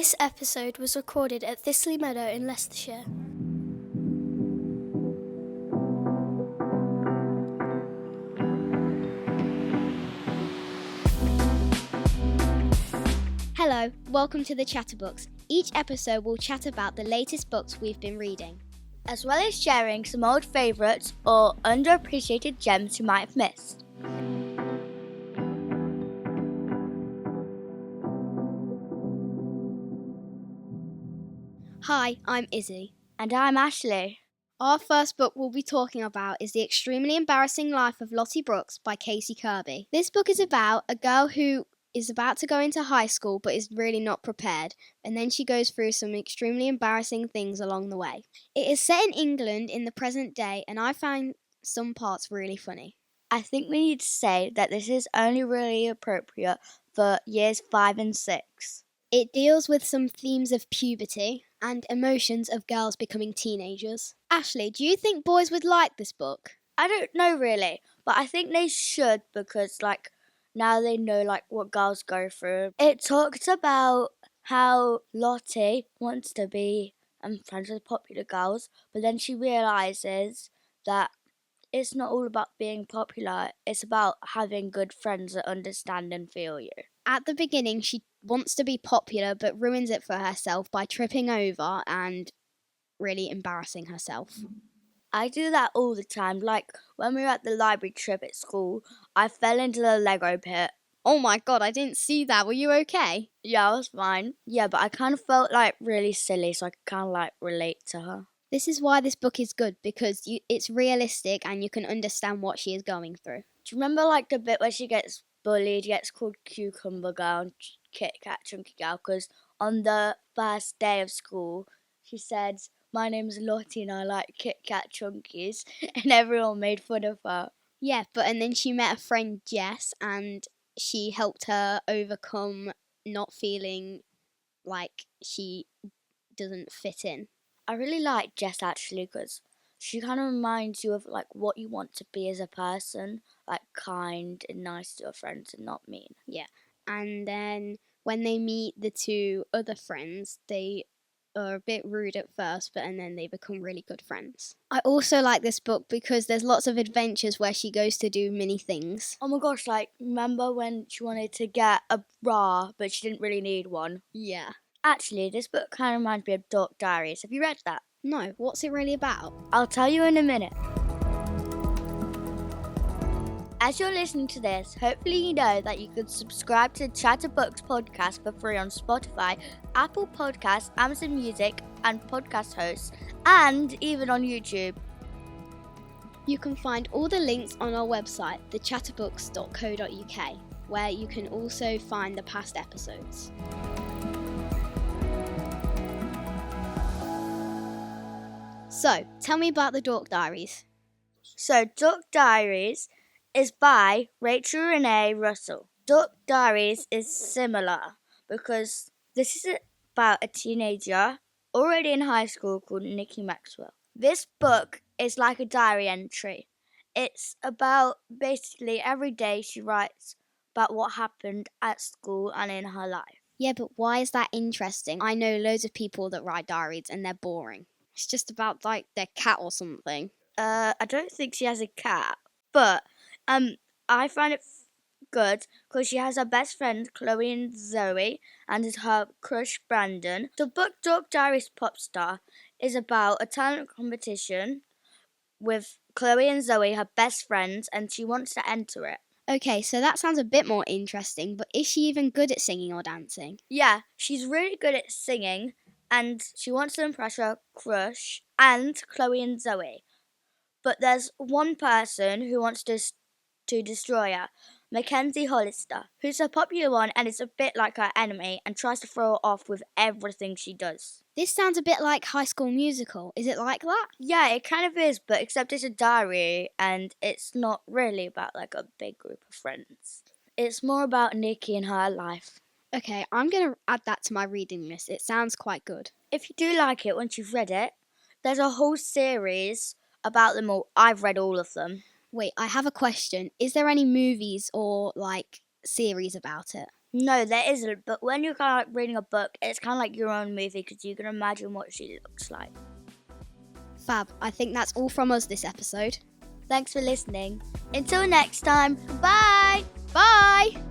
This episode was recorded at Thistly Meadow in Leicestershire. Hello, welcome to the Chatterbooks. Each episode will chat about the latest books we've been reading, as well as sharing some old favourites or underappreciated gems you might have missed. Hi, I'm Izzy. And I'm Ashleigh. Our first book we'll be talking about is The Extremely Embarrassing Life of Lottie Brooks by Casey Kirby. This book is about a girl who is about to go into high school but is really not prepared, and then she goes through some extremely embarrassing things along the way. It is set in England in the present day, and I find some parts really funny. I think we need to say that this is only really appropriate for years 5 and 6. It deals with some themes of puberty and emotions of girls becoming teenagers. Ashleigh, do you think boys would like this book? I don't know really, but I think they should because now they know what girls go through. It talks about how Lottie wants to be friends with popular girls, but then she realises that it's not all about being popular, it's about having good friends that understand and feel you. At the beginning, she wants to be popular but ruins it for herself by tripping over and really embarrassing herself. I do that all the time. Like when we were at the library trip at school, I fell into the Lego pit. Oh my god, I didn't see that. Were you okay? Yeah, I was fine. Yeah, but I kind of felt really silly, so I could kind of relate to her. This is why this book is good, because it's realistic and you can understand what she is going through. Do you remember the bit where she gets bullied, gets called Cucumber Girl and Kit Kat Chunky Girl? Because on the first day of school, she said, "My name's Lottie and I like Kit Kat Chunkies," and everyone made fun of her. Yeah, and then she met a friend, Jess, and she helped her overcome not feeling like she doesn't fit in. I really like Jess actually because she kind of reminds you of what you want to be as a person, kind and nice to your friends and not mean. Yeah, and then when they meet the two other friends, they are a bit rude at first, and then they become really good friends. I also like this book because there's lots of adventures where she goes to do many things. Oh my gosh, remember when she wanted to get a bra but she didn't really need one? Yeah. Actually, this book kind of reminds me of Dork Diaries. Have you read that? No, what's it really about? I'll tell you in a minute. As you're listening to this, hopefully you know that you could subscribe to Chatterbooks podcast for free on Spotify, Apple Podcasts, Amazon Music, and Podcast Hosts, and even on YouTube. You can find all the links on our website, thechatterbooks.co.uk, where you can also find the past episodes. So, tell me about the Dork Diaries. So, Dork Diaries is by Rachel Renee Russell. Dork Diaries is similar because this is about a teenager already in high school called Nikki Maxwell. This book is like a diary entry. It's about basically every day she writes about what happened at school and in her life. Yeah, but why is that interesting? I know loads of people that write diaries and they're boring. It's just about their cat or something. I don't think she has a cat, but I find it good because she has her best friends Chloe and Zoe and her crush Brandon. The book Dork Diaries Popstar is about a talent competition with Chloe and Zoe, her best friends, and she wants to enter it. Okay, so that sounds a bit more interesting, but is she even good at singing or dancing? Yeah, she's really good at singing and she wants to impress her crush and Chloe and Zoe. But there's one person who wants to destroy her, Mackenzie Hollister, who's a popular one and is a bit like her enemy and tries to throw her off with everything she does. This sounds a bit like High School Musical. Is it like that? Yeah, it kind of is, but except it's a diary and it's not really about a big group of friends. It's more about Nikki and her life. Okay, I'm going to add that to my reading list. It sounds quite good. If you do like it once you've read it, there's a whole series about them all. I've read all of them. Wait, I have a question. Is there any movies or series about it? No, there isn't. But when you're kind of like reading a book, it's kind of like your own movie because you can imagine what she looks like. Fab. I think that's all from us this episode. Thanks for listening. Until next time, bye! Bye!